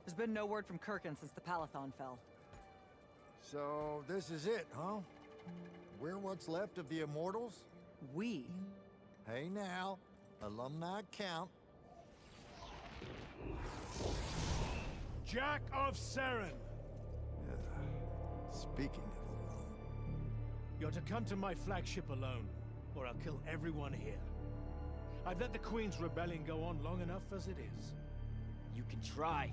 There's been no word from Kirkin since the Palathon fell. So, this is it, huh? We're what's left of the Immortals? We? Hey now, alumni count. Jack of Seren! Speaking of alone. You're to come to my flagship alone, or I'll kill everyone here. I've let the Queen's rebellion go on long enough as it is. You can try.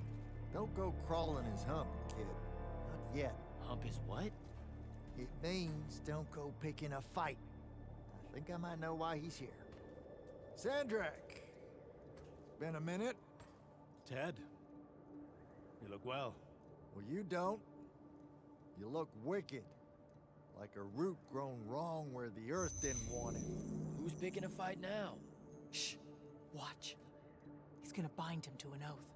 Don't go crawling his hump, kid. Not yet. Hump is what? It means don't go picking a fight. I think I might know why he's here. Sandrak! Been a minute? Ted, you look well. Well, you don't. You look wicked. Like a root grown wrong where the earth didn't want it. Who's picking a fight now? Shh. Watch. He's gonna bind him to an oath.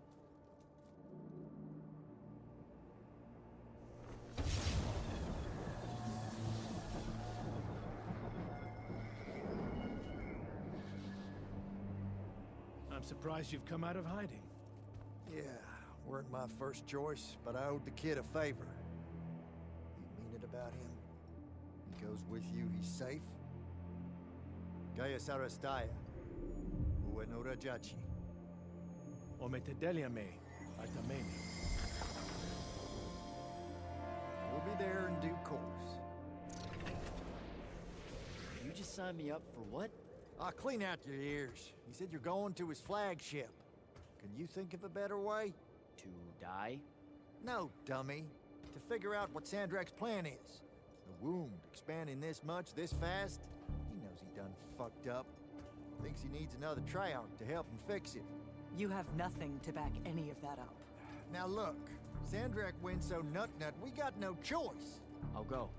I'm surprised you've come out of hiding. Yeah, weren't my first choice, but I owed the kid a favor. You mean it about him? He goes with you, he's safe? Gaia Sarastaya. Uenora Jachi. Ometedeliame, Atamemi. We'll be there in due course. You just signed me up for what? I'll clean out your ears. He said you're going to his flagship. Can you think of a better way? To die? No, dummy. To figure out what Sandrak's plan is. The wound expanding this much, this fast? He knows he done fucked up. Thinks he needs another Treyarch to help him fix it. You have nothing to back any of that up. Now look, Sandrak wins so nut-nut, we got no choice. I'll go.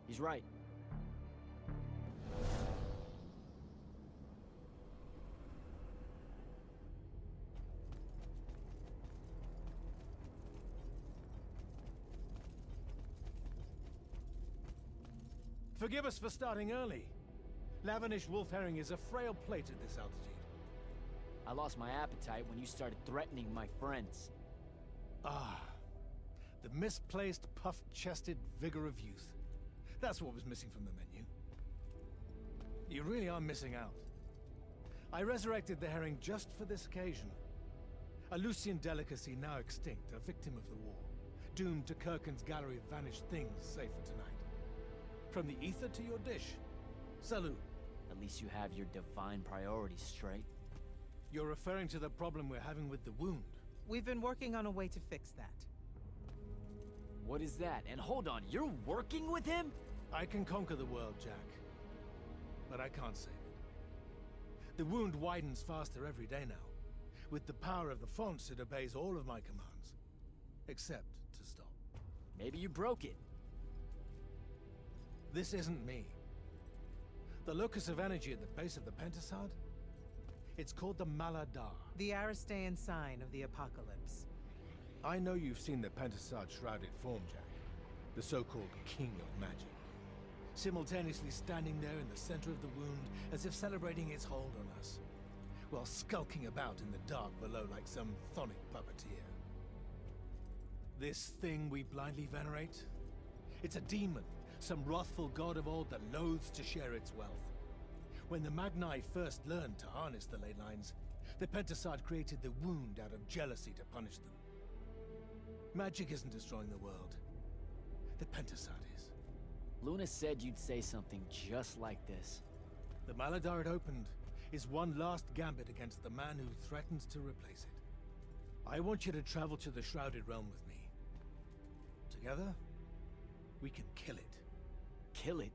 He's right. Forgive us for starting early. Lavinish wolf herring is a frail plate at this altitude. I lost my appetite when you started threatening my friends. Ah, the misplaced, puff-chested vigor of youth. That's what was missing from the menu. You really are missing out. I resurrected the herring just for this occasion. A Lucian delicacy now extinct, a victim of the war, doomed to Kirkin's gallery of vanished things, save for tonight. From the ether to your dish. Salute. At least you have your divine priorities straight. You're referring to the problem we're having with the wound. We've been working on a way to fix that. What is that? And hold on, you're working with him? I can conquer the world, Jack. But I can't save it. The wound widens faster every day now. With the power of the fonts, it obeys all of my commands. Except to stop. Maybe you broke it. This isn't me. The locus of energy at the base of the Pentasod? It's called the Maladar. The Aristean sign of the apocalypse. I know you've seen the Pentasod shrouded form, Jack. The so-called King of Magic. Simultaneously standing there in the center of the wound, as if celebrating its hold on us, while skulking about in the dark below like some chthonic puppeteer. This thing we blindly venerate? It's a demon, some wrathful god of old that loathes to share its wealth. When the Magni first learned to harness the ley lines, the Pentasod created the wound out of jealousy to punish them. Magic isn't destroying the world. The Pentasod is. Luna said you'd say something just like this. The Maladar it opened is one last gambit against the man who threatens to replace it. I want you to travel to the Shrouded Realm with me. Together, we can kill it. Kill it?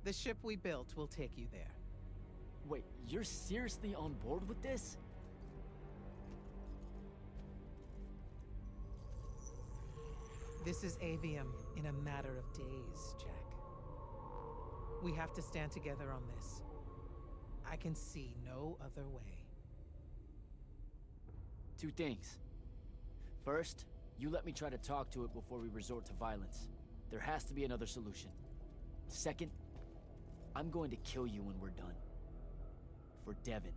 The ship we built will take you there. Wait, you're seriously on board with this? This is Aveum in a matter of days, Jack. We have to stand together on this. I can see no other way. Two things. First, you let me try to talk to it before we resort to violence. There has to be another solution. Second, I'm going to kill you when we're done. For Devon.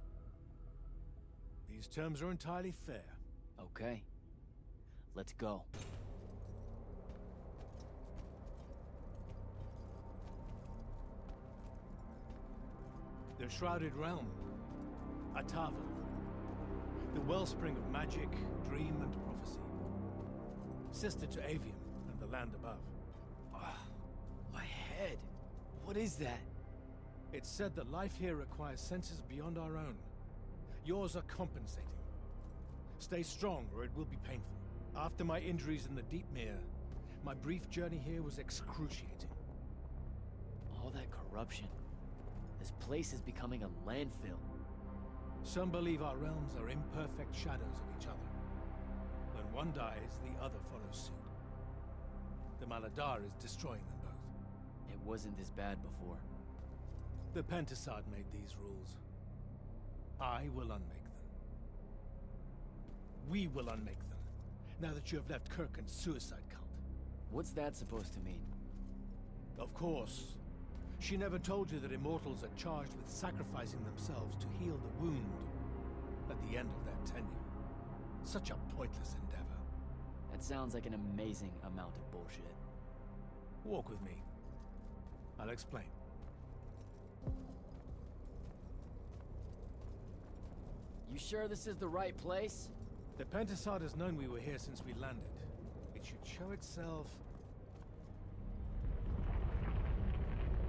These terms are entirely fair. Okay. Let's go. The Shrouded Realm. Atavel. The wellspring of magic, dream, and prophecy. Sister to Aveum and the land above. My head. What is that? It's said that life here requires senses beyond our own. Yours are compensating. Stay strong, or it will be painful. After my injuries in the Deep Mere, my brief journey here was excruciating. All that corruption. This place is becoming a landfill. Some believe our realms are imperfect shadows of each other. When one dies, the other follows suit. The Maladar is destroying them both. It wasn't this bad before. The Pentasad made these rules. I will unmake them. We will unmake them, now that you have left Kirkand's suicide cult. What's that supposed to mean? Of course. She never told you that immortals are charged with sacrificing themselves to heal the wound at the end of their tenure. Such a pointless endeavor. That sounds like an amazing amount of bullshit. Walk with me. I'll explain. You sure this is the right place? The Pentasad has known we were here since we landed. It should show itself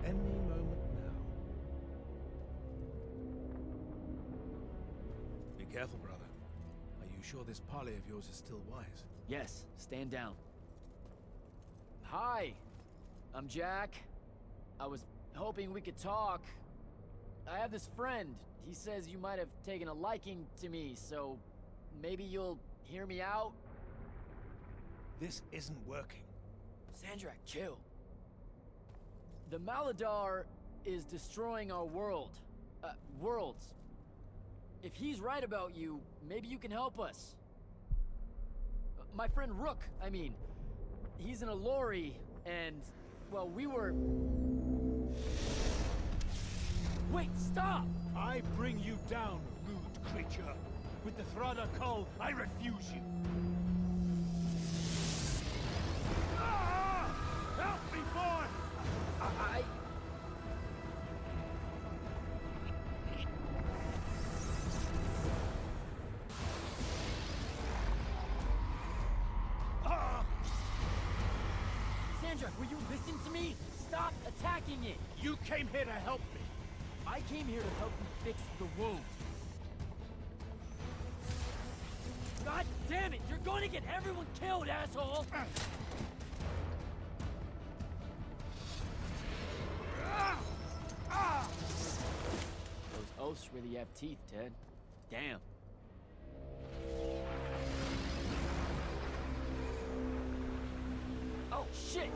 any moment now. Be careful, brother. Are you sure this parley of yours is still wise? Yes, stand down. Hi, I'm Jack. I was hoping we could talk. I have this friend. He says you might have taken a liking to me, so maybe you'll hear me out? This isn't working. Sandrak, chill. The Maladar is destroying our world. Worlds. If he's right about you, maybe you can help us. My friend Rook, I mean. He's in a lorry, and, well, we were... Wait, stop! I bring you down, rude creature. With the Thrada Cull, I refuse you. Ah! Help me, boy! I... Sandra, will you listen to me? Stop attacking it! You came here to help me. I came here to help you fix the wound. God damn it! You're going to get everyone killed, asshole! Those oaths really have teeth, Ted. Damn. Oh, shit!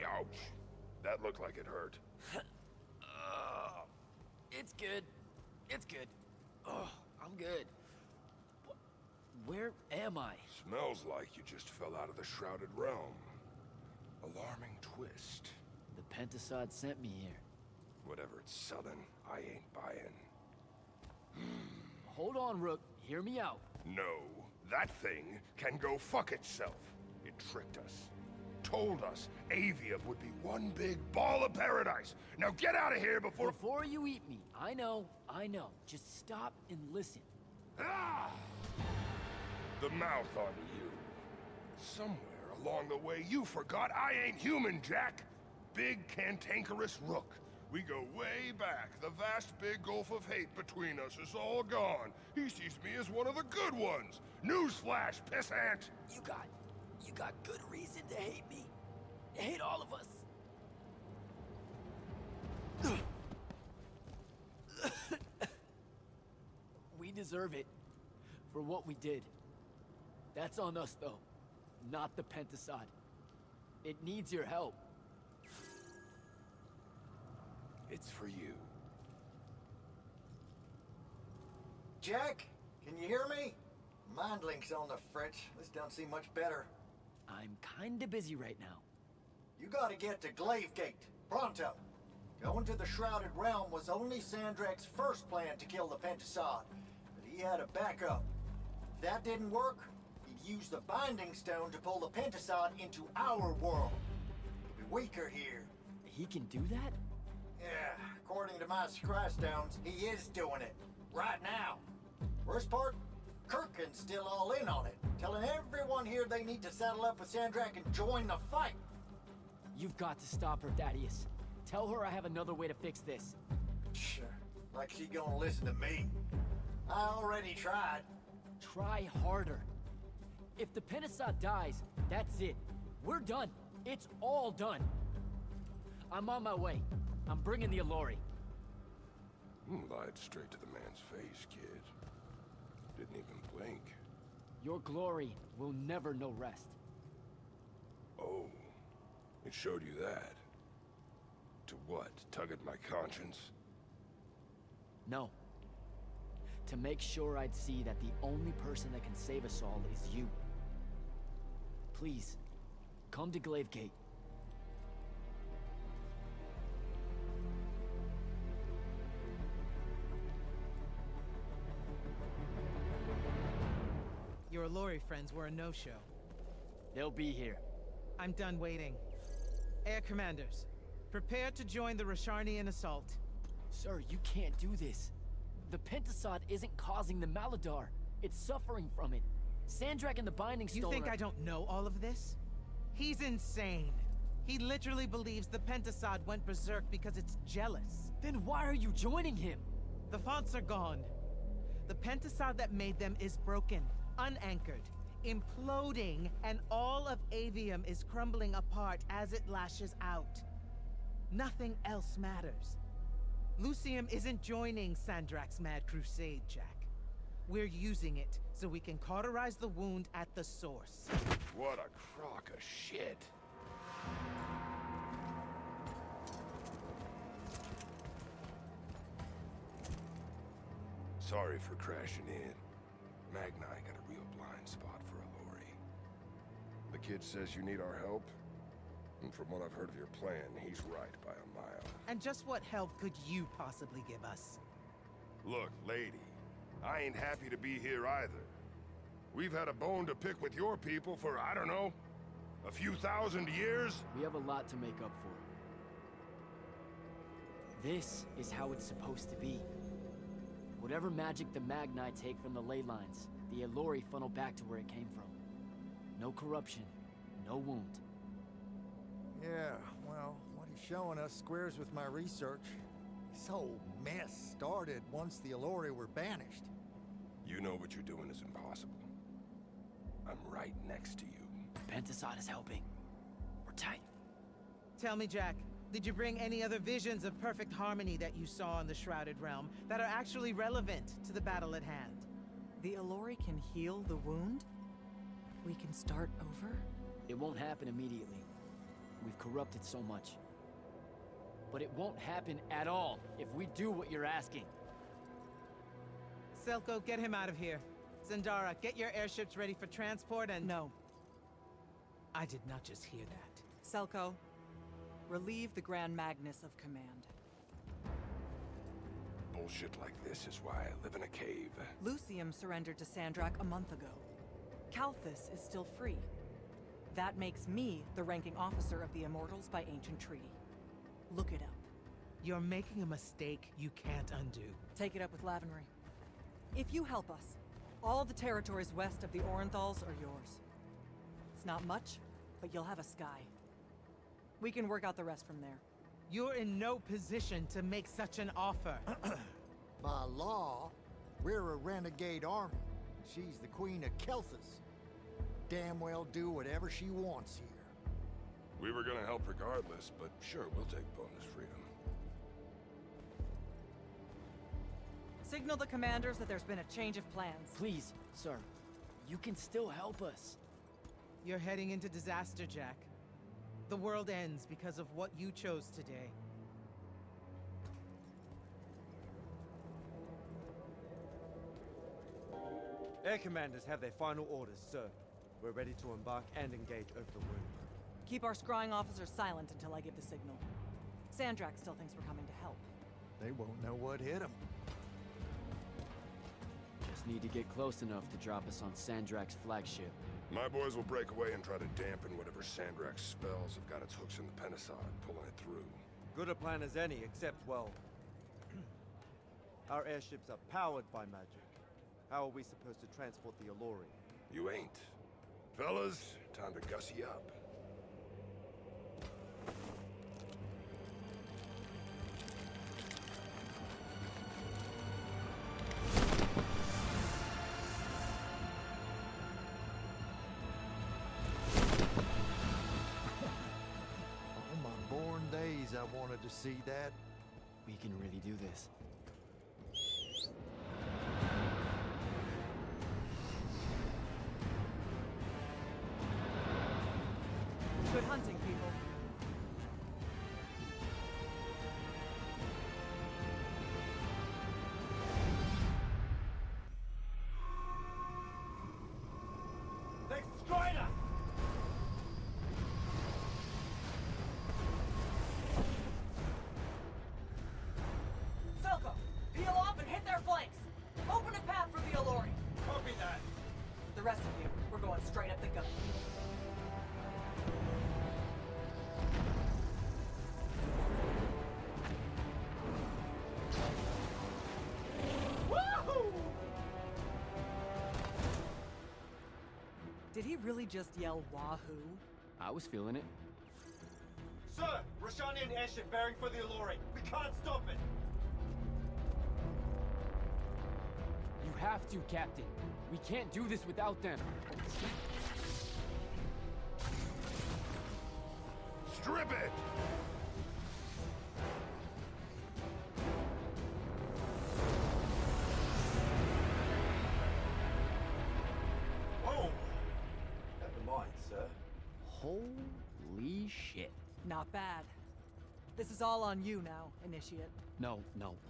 Ouch. That looked like it hurt. It's good. It's good. Oh, I'm good. Where am I? Smells like you just fell out of the Shrouded Realm. Alarming twist. The Pentasad sent me here. Whatever it's selling, I ain't buying. Hold on, Rook. Hear me out. No, that thing can go fuck itself. It tricked us. Told us Aveum would be one big ball of paradise. Now get out of here before... Before you eat me. I know. Just stop and listen. Ah! The mouth on you. Somewhere along the way you forgot I ain't human, Jack. Big cantankerous Rook. We go way back. The vast big gulf of hate between us is all gone. He sees me as one of the good ones. Newsflash, pissant! You got good reason to hate me. Hate all of us. We deserve it for what we did. That's on us, though, not the Pentasad. It needs your help. It's for you. Jack, can you hear me? Mind link's on the fritz. This don't seem much better. I'm kinda busy right now. You gotta get to Glaive Gate. Pronto. Going to the Shrouded Realm was only Sandrak's first plan to kill the Pentasod, but he had a backup. If that didn't work, he'd use the Binding Stone to pull the Pentasod into our world. He'll be weaker here. He can do that? Yeah, according to my Scry Stones, he is doing it. Right now. Worst part? Kirkin's still all in on it, telling everyone here they need to saddle up with Sandrak and join the fight. You've got to stop her, Thaddeus. Tell her I have another way to fix this. Sure. Like she gonna listen to me. I already tried. Try harder. If the Pentasod dies, that's it. We're done. It's all done. I'm on my way. I'm bringing the Allori. Lied straight to the man's face, kid. Didn't even blink. Your glory will never know rest. Oh, it showed you that. To what? Tug at my conscience? No. To make sure I'd see that the only person that can save us all is you. Please, come to Glaive Gate. Your Allori friends were a no-show. They'll be here. I'm done waiting. Air Commanders, prepare to join the Rasharnian assault. Sir, you can't do this. The Pentasod isn't causing the Maladar. It's suffering from it. Sandrak and the Binding Stone You think are... I don't know all of this? He's insane. He literally believes the Pentasod went berserk because it's jealous. Then why are you joining him? The fonts are gone. The Pentasod that made them is broken, unanchored, imploding, and all of Aveum is crumbling apart as it lashes out. Nothing else matters. Lucium isn't joining Sandrak's mad crusade, Jack. We're using it so we can cauterize the wound at the source. What a crock of shit. Sorry for crashing in. Magni got a real blind spot for Allori. The kid says you need our help, and from what I've heard of your plan, he's right by a mile. And just what help could you possibly give us? Look, lady, I ain't happy to be here either. We've had a bone to pick with your people for, I don't know, a few thousand years? We have a lot to make up for. This is how it's supposed to be. Whatever magic the Magni take from the ley lines, the Allori funnel back to where it came from. No corruption, no wound. Yeah, well, what he's showing us squares with my research. This whole mess started once the Allori were banished. You know what you're doing is impossible. I'm right next to you. Pentasod is helping. We're tight. Tell me, Jack, did you bring any other visions of perfect harmony that you saw in the Shrouded Realm that are actually relevant to the battle at hand? The Allori can heal the wound? We can start over? It won't happen immediately. We've corrupted so much. But it won't happen at all if we do what you're asking. Selko, get him out of here. Zendara, get your airships ready for transport and... No. I did not just hear that. Selko, relieve the Grand Magnus of command. Bullshit like this is why I live in a cave. Lucium surrendered to Sandrak a month ago. Kalthus is still free. That makes me the ranking officer of the Immortals by ancient treaty. Look it up. You're making a mistake you can't undo. Take it up with Lavenry. If you help us, all the territories west of the Orenthals are yours. It's not much, but you'll have a sky. We can work out the rest from there. You're in no position to make such an offer. By law, we're a renegade army. She's the Queen of Kelthus. Damn well do whatever she wants here. We were gonna help regardless, but sure, we'll take bonus freedom. Signal the commanders that there's been a change of plans. Please, sir. You can still help us. You're heading into disaster, Jack. The world ends because of what you chose today. Air commanders have their final orders, sir. We're ready to embark and engage over the wound. Keep our scrying officers silent until I give the signal. Sandrak still thinks we're coming to help. They won't know what hit them. Just need to get close enough to drop us on Sandrak's flagship. My boys will break away and try to dampen whatever Sandrak's spells have got its hooks in the Pentasod, pulling it through. Good a plan as any, except, well... our airships are powered by magic. How are we supposed to transport the Alluri? You ain't. Fellas, time to gussy up. On my born days, I wanted to see that. We can really do this. Good hunting, people. They've destroyed us! Selko, peel off and hit their flanks. Open a path for the Alluri. Copy that! The rest of you, we're going straight up the gut. Did he really just yell wahoo? I was feeling it. Sir! Rashanian airship bearing for the Alluri! We can't stop it! You have to, Captain. We can't do this without them. Strip it! Oh! Never mind, sir. Holy shit. Not bad. This is all on you now, Initiate. No.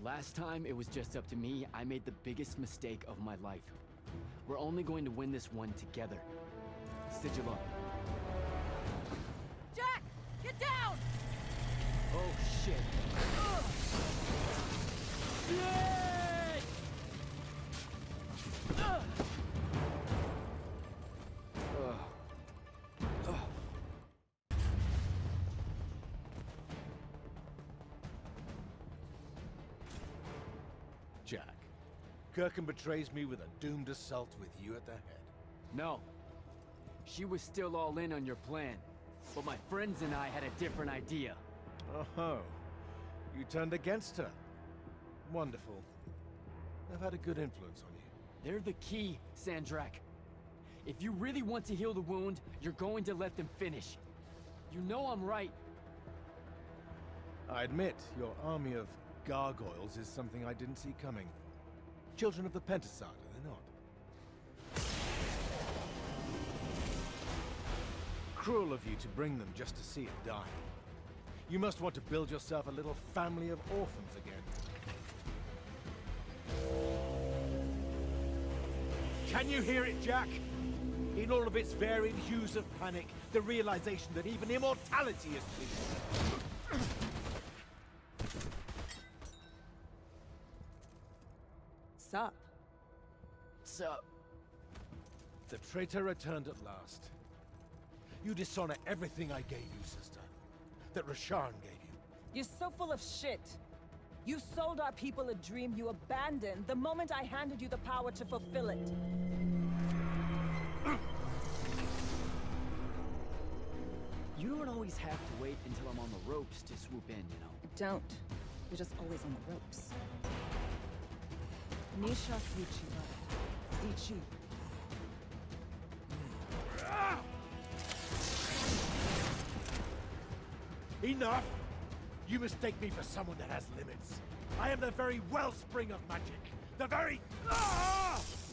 Last time it was just up to me. I made the biggest mistake of my life. We're only going to win this one together. Sigil up. Jack! Get down! Oh shit. Shit! Ugh. Jack, Kirkham betrays me with a doomed assault with you at the head. No. She was still all in on your plan. But my friends and I had a different idea. Oh, you turned against her. Wonderful. I've had a good influence on you. They're the key, Sandrak. If you really want to heal the wound, you're going to let them finish. You know I'm right. I admit, your army of gargoyles is something I didn't see coming. Children of the Pentasod, are they not? Cruel of you to bring them just to see it die. You must want to build yourself a little family of orphans again. Can you hear it, Jack? In all of its varied hues of panic, the realization that even immortality is pleasing. Sup? Sup? The traitor returned at last. You dishonor everything I gave you, sister. That Rasharn gave you. You're so full of shit. You sold our people a dream you abandoned the moment I handed you the power to fulfill it. You don't always have to wait until I'm on the ropes to swoop in, you know? Don't. You're just always on the ropes. Nisha Zichi. Enough! You mistake me for someone that has limits. I am the very wellspring of magic. The very...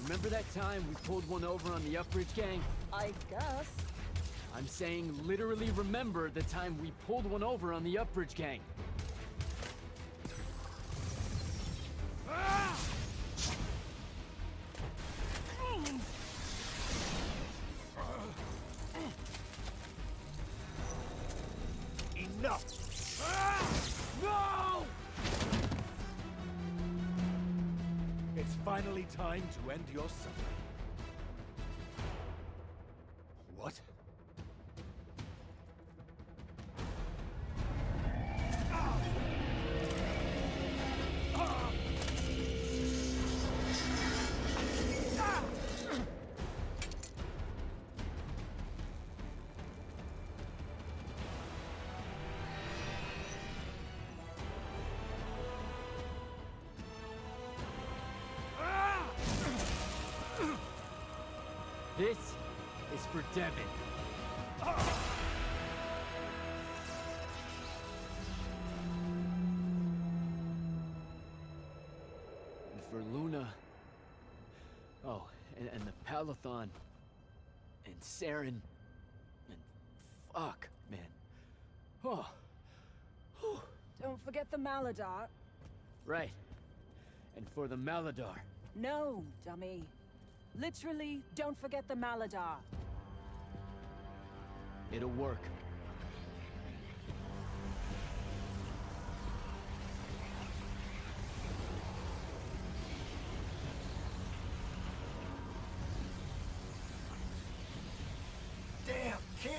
Remember that time we pulled one over on the Upbridge gang? I guess. I'm saying literally remember the time we pulled one over on the Upbridge gang. time to end your suffering. What? This is for Devin. And for Luna. Oh, and the Palathon. And Saren. And fuck, man. Oh. Whew. Don't forget the Maladar. Right. And for the Maladar. No, dummy. Literally, don't forget the Maladar. It'll work. Damn, kid!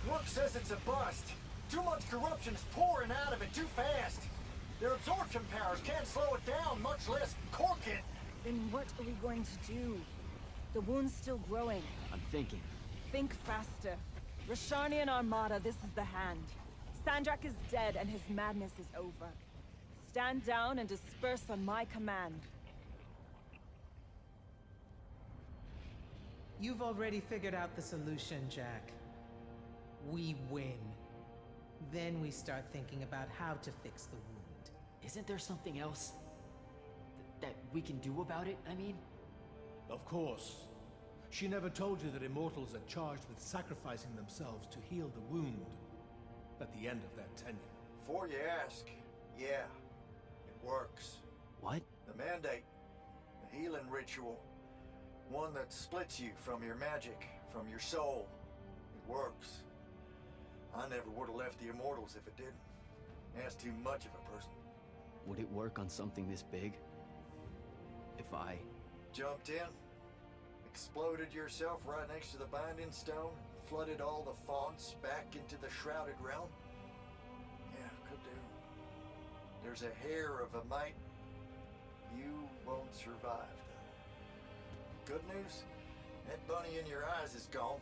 Look says it's a bust. Too much corruption is pouring out of it too fast. Their absorption powers can't slow it down, much less cork it. Then what are we going to do? The wound's still growing. I'm thinking. Think faster. Rashanian Armada, this is the hand. Sandrak is dead and his madness is over. Stand down and disperse on my command. You've already figured out the solution, Jack. We win. Then we start thinking about how to fix the wound. Isn't there something else that we can do about it, I mean? Of course. She never told you that Immortals are charged with sacrificing themselves to heal the wound at the end of their tenure. Before you ask, yeah, it works. What? The mandate, the healing ritual, one that splits you from your magic, from your soul. It works. I never would have left the Immortals if it didn't. That's too much of a person. Would it work on something this big? If I... Jumped in, exploded yourself right next to the binding stone, flooded all the fonts back into the shrouded realm? Yeah, could do. There's a hair of a mite. You won't survive, though. Good news? That bunny in your eyes is gone.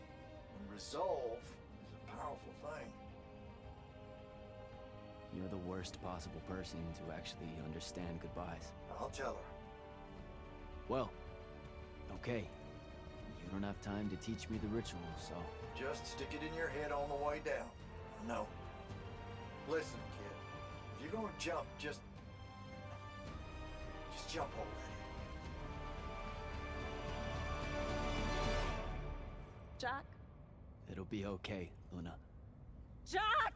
And resolve is a powerful thing. You're the worst possible person to actually understand goodbyes. I'll tell her. Well, okay. You don't have time to teach me the ritual, so... Just stick it in your head on the way down. No. Listen, kid. If you're gonna jump, just jump already. Jack? It'll be okay, Luna. Jack!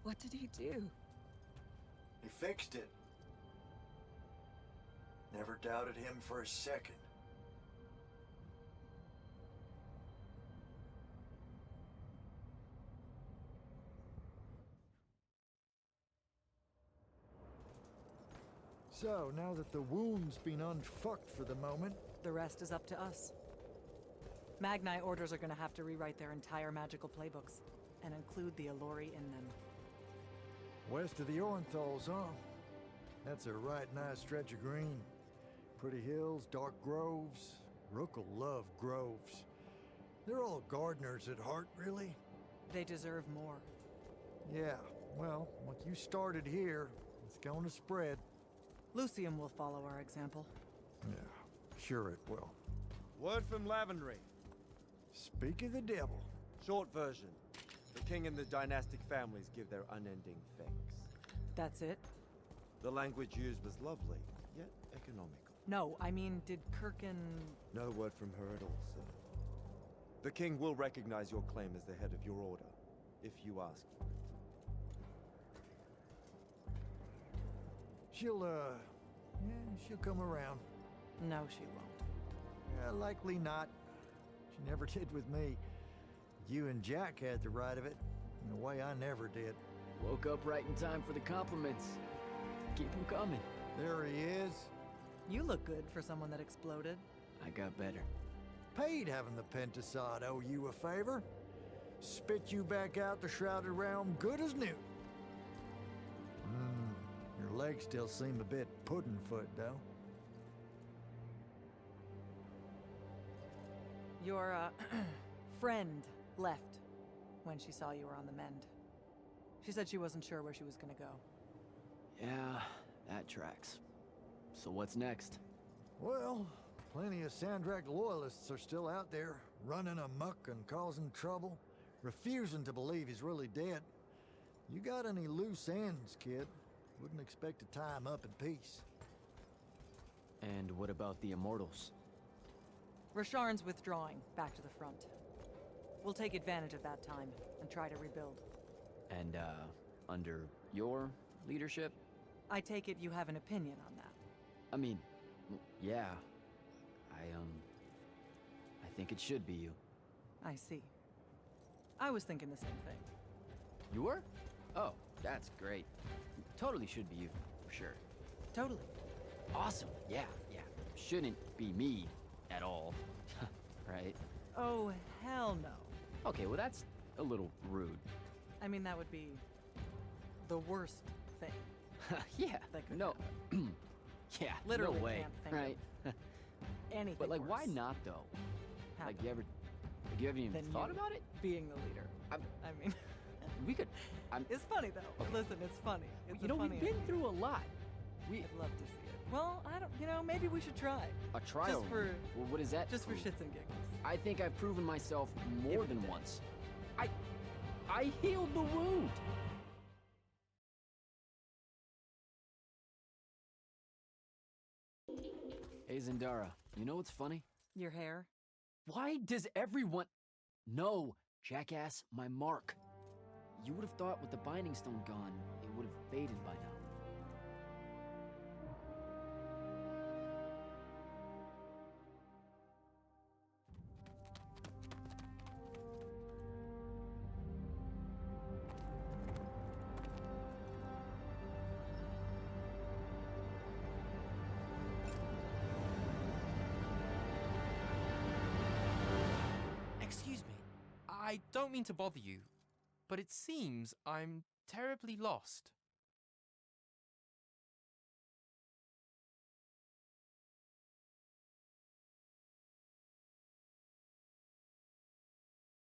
What did he do? He fixed it. Never doubted him for a second. So, now that the wound's been unfucked for the moment... The rest is up to us. Magnite orders are gonna have to rewrite their entire magical playbooks, and include the Alluri in them. West of the Orenthals, huh? That's a right nice stretch of green. Pretty hills, dark groves. Rook'll love groves. They're all gardeners at heart, really. They deserve more. Yeah, well, what you started here, it's gonna spread. Lucium will follow our example. Yeah, sure it will. Word from Lavendry. Speak of the devil. Short version. The king and the dynastic families give their unending thanks. That's it? The language used was lovely, yet economical. No, I mean, did Kirkin... No word from her at all, sir. The king will recognize your claim as the head of your order, if you ask for it. She'll come around. No, she won't. Yeah, likely not. She never did with me. You and Jack had the right of it, in a way I never did. Woke up right in time for the compliments. Keep them coming. There he is. You look good for someone that exploded. I got better. Paid having the Pentasod owe you a favor. Spit you back out the Shrouded Realm good as new. Your legs still seem a bit pudding-foot, though. Your, friend left when she saw you were on the mend. She said she wasn't sure where she was gonna go. Yeah, that tracks. So what's next? Well, plenty of Sandrak loyalists are still out there, running amok and causing trouble, refusing to believe he's really dead. You got any loose ends, kid? Wouldn't expect to tie him up in peace. And what about the Immortals? Rasharn's withdrawing back to the front. We'll take advantage of that time and try to rebuild. And, under your leadership? I take it you have an opinion on that. I mean, yeah. I think it should be you. I see. I was thinking the same thing. You were? Oh, that's great. Totally should be you, for sure. Totally. Awesome, yeah. Shouldn't be me at all, right? Oh, hell no. Okay, well that's a little rude. I mean, that would be the worst thing. Yeah, That could no. Yeah, Literally no way, can't think right? Anything But like, worse. why not though? Like, you haven't even Than thought you about it? Being the leader. I mean, We could. it's funny though. Okay. Listen, it's funny. It's You a know, we've funny been idea. through a lot. I'd love to see it. Well, I don't. Maybe we should try. A trial. Just for Well, what is that? just for prove? shits and giggles. I think I've proven myself more If than you did. once. I healed the wound. Hey Zendara, you know what's funny? Your hair. Why does everyone... No, jackass, my mark. You would have thought with the Binding Stone gone, it would have faded by now. Excuse me, I don't mean to bother you, but it seems I'm terribly lost.